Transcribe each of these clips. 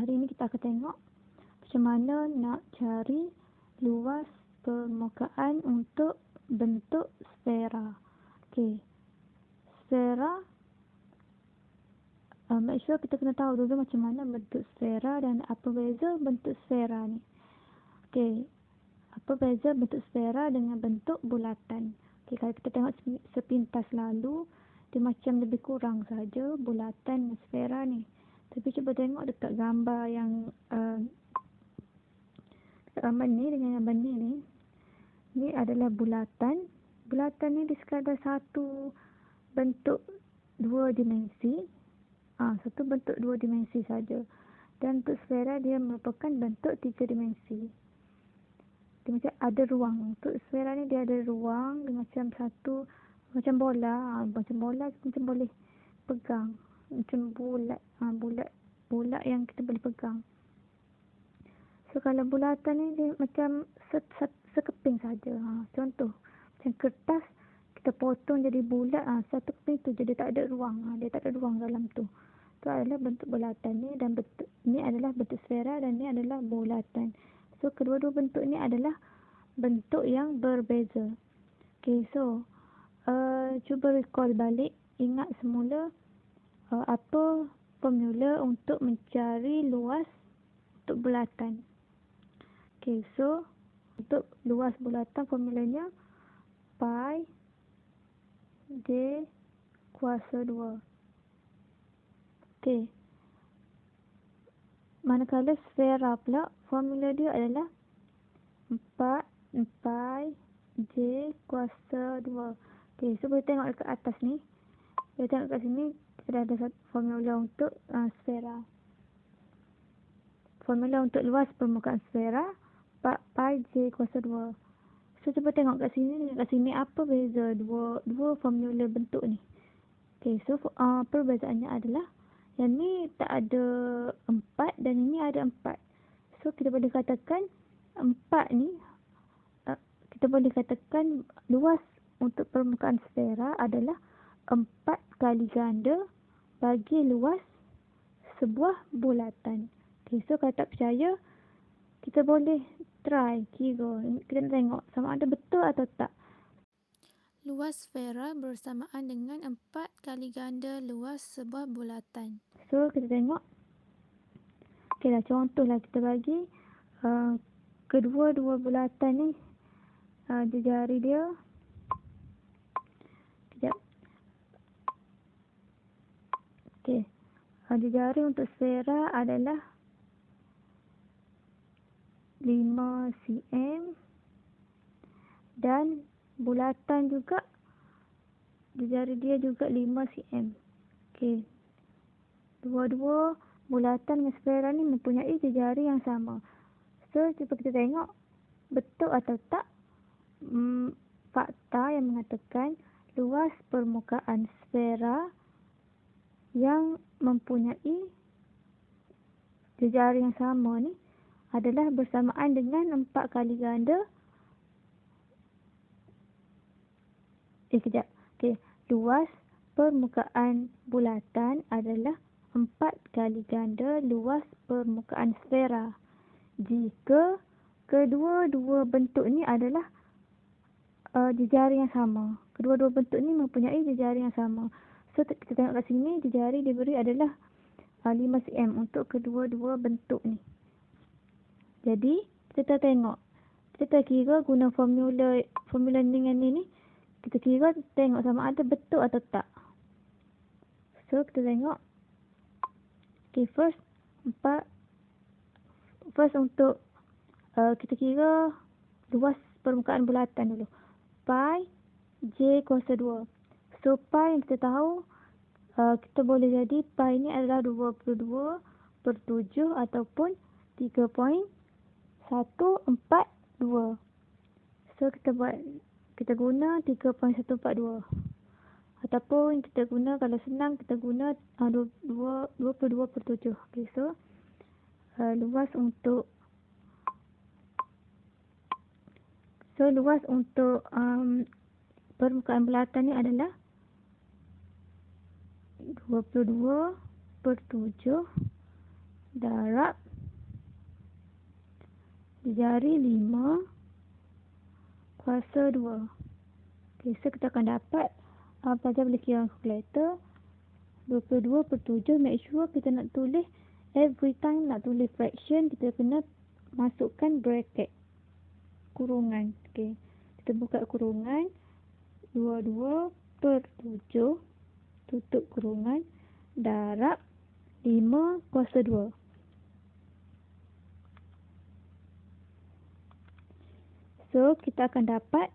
hari ini kita akan tengok macam mana nak cari luas permukaan untuk bentuk sfera. Okey. Sfera, make sure kita kena tahu dulu macam mana bentuk sfera dan apa beza bentuk sfera ni. Okey. Apa beza bentuk sfera dengan bentuk bulatan? Okey, kalau kita tengok sepintas lalu, dia macam lebih kurang saja bulatan sfera ni. Tapi cuba tengok dekat gambar yang dekat gambar ni dengan gambar ni. Ni adalah bulatan. Bulatan ni dia sekadar satu bentuk dua dimensi. Satu bentuk dua dimensi saja. Dan untuk sfera dia merupakan bentuk tiga dimensi. Dia macam ada ruang. Untuk sfera ni dia ada ruang. Dia macam satu, macam bola. Macam bola macam boleh pegang. Macam bulat. Bulat yang kita boleh pegang. So kalau bulatan ni dia macam sekeping saja. Contoh macam kertas kita potong jadi bulat, satu keping tu jadi tak ada ruang. Dia tak ada ruang dalam tu. Itu adalah bentuk bulatan ni, dan bentuk ni adalah bentuk sfera dan ni adalah bulatan. So kedua-dua bentuk ni adalah bentuk yang berbeza. Okay, so cuba recall balik, ingat semula apa formula untuk mencari luas untuk bulatan. Okay, so untuk luas bulatan formulanya pi J kuasa 2. Okay. Manakala sfera pula, formula dia adalah 4 pi J kuasa 2. Okay, so boleh tengok dekat atas ni. Boleh tengok kat sini, kita ada satu formula untuk sfera. Formula untuk luas permukaan sfera 4 pi J kuasa 2. So cuba tengok kat sini dengan kat sini, apa beza dua formula bentuk ni. Okay, so perbezaannya adalah yang ni tak ada 4 dan ini ada 4. So kita boleh katakan 4 ni, kita boleh katakan luas untuk permukaan sfera adalah 4 kali ganda bagi luas sebuah bulatan. Okay, so kalau tak percaya, kita boleh try kira. Kita nak tengok sama ada betul atau tak. Luas sfera bersamaan dengan 4 kali ganda luas sebuah bulatan. So kita tengok. Okay lah, contohlah kita bagi kedua-dua bulatan ni jari dia. Kejap. Okay. Jari untuk sfera adalah 5 cm dan bulatan juga jari dia juga 5 cm. Okey. Dua-dua bulatan dengan sfera ni mempunyai jari yang sama. So cuba kita tengok betul atau tak fakta yang mengatakan luas permukaan sfera yang mempunyai jari yang sama ni adalah bersamaan dengan 4 kali ganda. Kejap. Okay. Luas permukaan bulatan adalah 4 kali ganda luas permukaan sfera. Jika kedua-dua bentuk ni adalah jari yang sama. Kedua-dua bentuk ni mempunyai jari yang sama. So kita tengok kat sini, jari diberi adalah 5 cm untuk kedua-dua bentuk ni. Jadi kita tengok, kita kira guna formula dengan ni, kita kira tengok sama ada betul atau tak. So kita tengok. Okay, first untuk kita kira luas permukaan bulatan dulu. Pi J kuasa 2. So pi yang kita tahu, kita boleh jadi pi ni adalah 22/7 ataupun 3.142. So kita guna 3.142. Ataupun kita guna, kalau senang kita guna 22/7. Okay, so luas untuk permukaan bulatan ni adalah 22/7 darab jari 5 kuasa 2. Okay, so kita akan dapat, pelajar boleh kira kalkulator, 22/7. Make sure kita nak tulis, every time nak tulis fraction, kita kena masukkan bracket, kurungan. Okay, kita buka kurungan, 22/7, tutup kurungan, darab 5 kuasa 2. So, kita akan dapat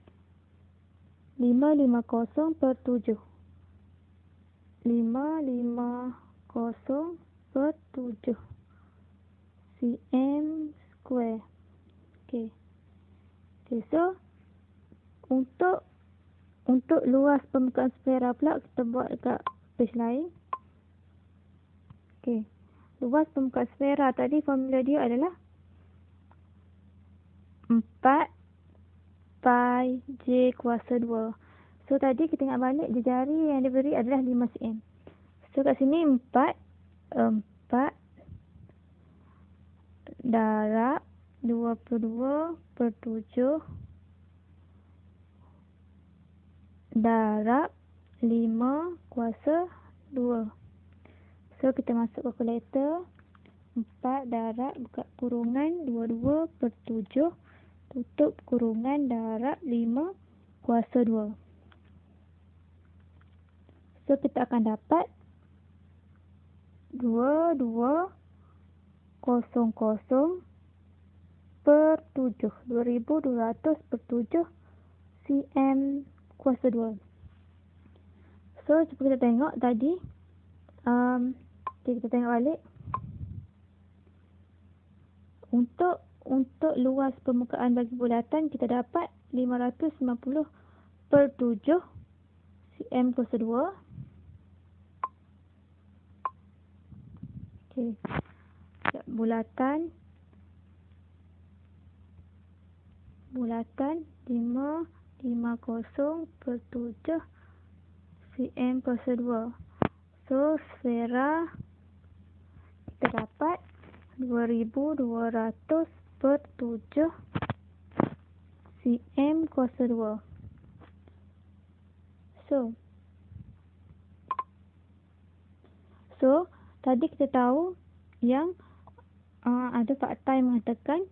550/7. 550/7 cm square. Okay, so untuk luas permukaan sfera pula, kita buat dekat page lain. Okay, luas permukaan sfera tadi, formula dia adalah 4 pi J kuasa 2. So, tadi kita ingat balik, jari yang diberi adalah 5 cm. So, kat sini 4 darab 22/7 darab 5 kuasa 2. So, kita masuk kalkulator, 4 darab buka kurungan 22/7 tutup kurungan darab 5 kuasa 2. So, kita akan dapat 2200/7 2200/7 cm kuasa 2. So, cuba kita tengok tadi, kita tengok balik. Untuk luas permukaan bagi bulatan, kita dapat 550/7 cm kuasa 2. Okay. Bulatan 550/7 cm kuasa 2. So, sfera kita dapat 2200/7 cm kuasa 2. So, tadi kita tahu yang ada fakta yang mengatakan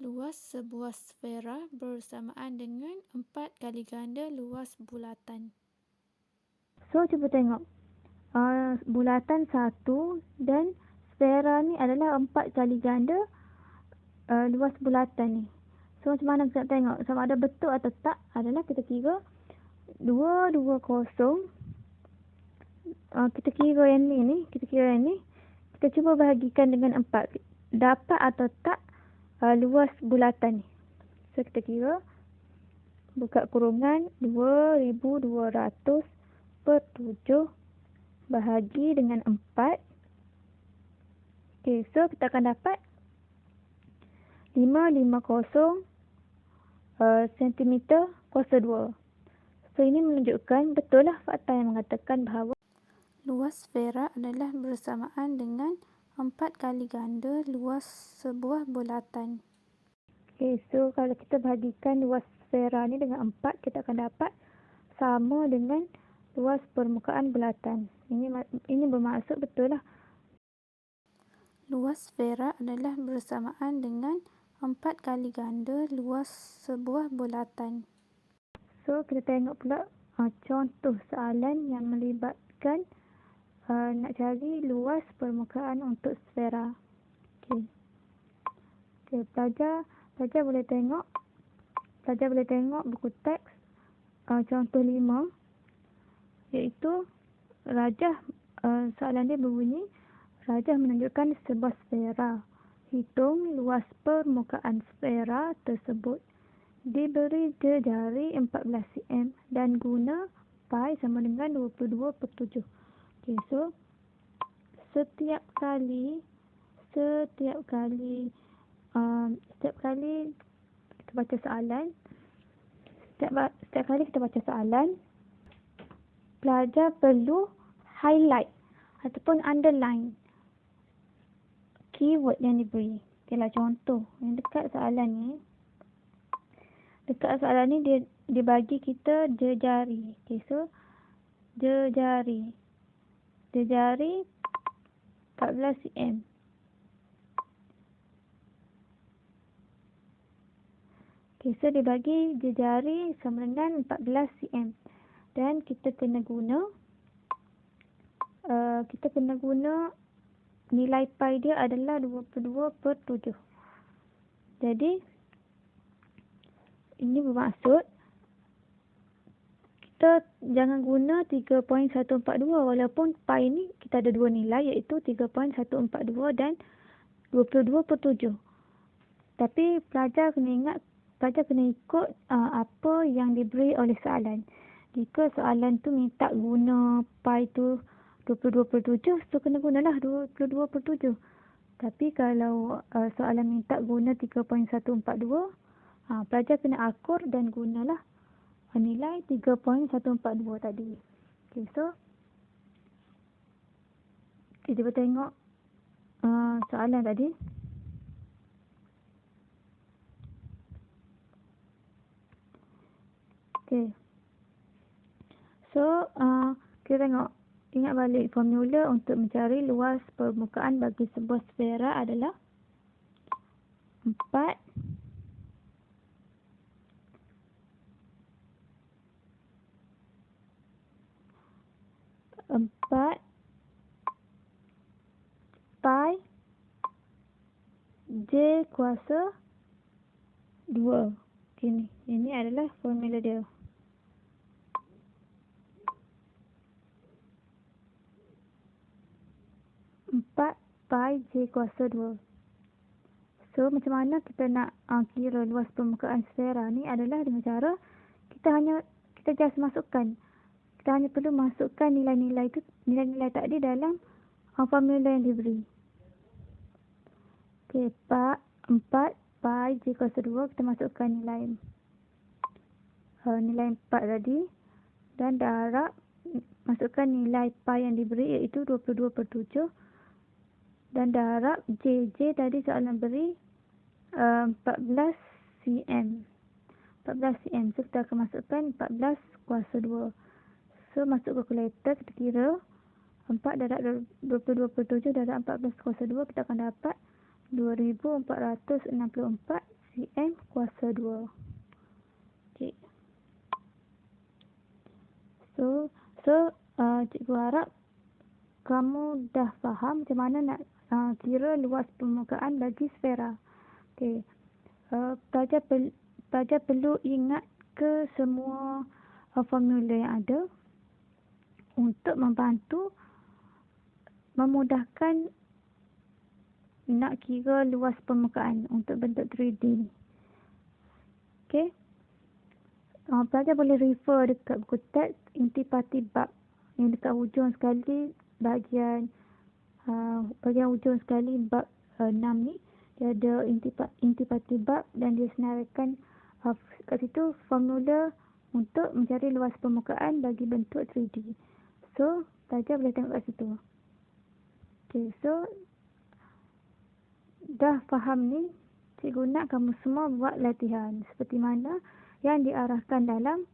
luas sebuah sfera bersamaan dengan 4 kali ganda luas bulatan. So, cuba tengok. Bulatan 1 dan sfera ni adalah 4 kali ganda luas bulatan ni. So, macam mana kita nak tengok sama ada betul atau tak adalah kita kira 220. Kita kira yang ni. Kita cuba bahagikan dengan 4. Dapat atau tak luas bulatan ni. So, kita kira, buka kurungan 2200/7 bahagi dengan 4. Okay, so kita akan dapat 550 cm kuasa 2. So, ini menunjukkan betul lah fakta yang mengatakan bahawa luas sfera adalah bersamaan dengan 4 kali ganda luas sebuah bulatan. Okay, so kalau kita bahagikan luas sfera ni dengan 4, kita akan dapat sama dengan luas permukaan bulatan. Ini bermaksud betul lah. Luas sfera adalah bersamaan dengan 4 kali ganda luas sebuah bulatan. So, kita tengok pula contoh soalan yang melibatkan nak cari luas permukaan untuk sfera. Okay, pelajar boleh tengok buku teks contoh 5, iaitu rajah. Soalan dia berbunyi, rajah menunjukkan sebuah sfera. Hitung luas permukaan sfera tersebut. Diberi jari 14 cm dan guna pi sama dengan 22/7. Okay, so setiap kali kita baca soalan, setiap kali kita baca soalan, pelajar perlu highlight ataupun underline keyword yang diberi. Okeylah, contoh yang dekat soalan ni. Dekat soalan ni dia bagi kita jejari. Okey, so jejari. Jejari 14 cm. Okey, so dia bagi jejari sama dengan 14 cm. Dan kita kena guna nilai pi dia adalah 22/7. Jadi ini bermaksud kita jangan guna 3.142 walaupun pi ni kita ada dua nilai iaitu 3.142 dan 22/7. Tapi pelajar kena ikut apa yang diberi oleh soalan. Jika soalan tu minta guna pi tu 22/7, so kena gunalah 22/7. Tapi kalau soalan minta guna 3.142, pelajar kena akur dan gunalah nilai 3.142 tadi. Okay, so kita cuba tengok soalan tadi. Okay. So kita tengok, ingat balik formula untuk mencari luas permukaan bagi sebuah sfera adalah 4 pi J kuasa 2. Okay, ini adalah formula dia. Pi J kuasa 2. So, macam mana kita nak kira luas permukaan sfera ni adalah dengan cara kita just masukkan. Kita hanya perlu masukkan nilai-nilai tadi dalam formula yang diberi. Okey, 4 pi J kuasa 2, kita masukkan nilai 4 tadi dan darab masukkan nilai pi yang diberi iaitu 22/7 dan darab J tadi soalan beri 14 cm. 14 cm. So kita akan masukkan 14 kuasa 2. So masuk kalkulator, kita kira 4 darab 22/7 darab 14 kuasa 2, kita akan dapat 2464 cm kuasa 2. Okay. So cikgu harap kamu dah faham macam mana nak kira luas permukaan bagi sfera. Okay. Pelajar perlu ingat ke semua formula yang ada untuk memudahkan nak kira luas permukaan untuk bentuk 3D ni. Okay. Pelajar boleh refer dekat buku teks intipati bab yang dekat hujung sekali bahagian hujung sekali bab 6 ni. Dia ada intipati bab dan dia senaraikan kat situ formula untuk mencari luas permukaan bagi bentuk 3D. So, pelajar boleh tengok kat situ. Okay, so dah faham ni, cikgu nak kamu semua buat latihan seperti mana yang diarahkan dalam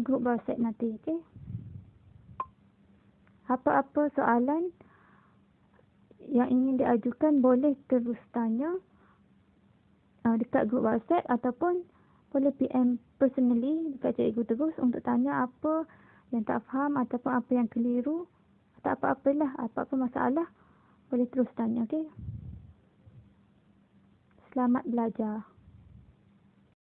grup WhatsApp nanti. Okay? Apa-apa soalan yang ingin diajukan boleh terus tanya dekat grup WhatsApp ataupun boleh PM personally dekat cikgu terus untuk tanya apa yang tak faham ataupun apa yang keliru atau apa-apa masalah boleh terus tanya. Okay? Selamat belajar.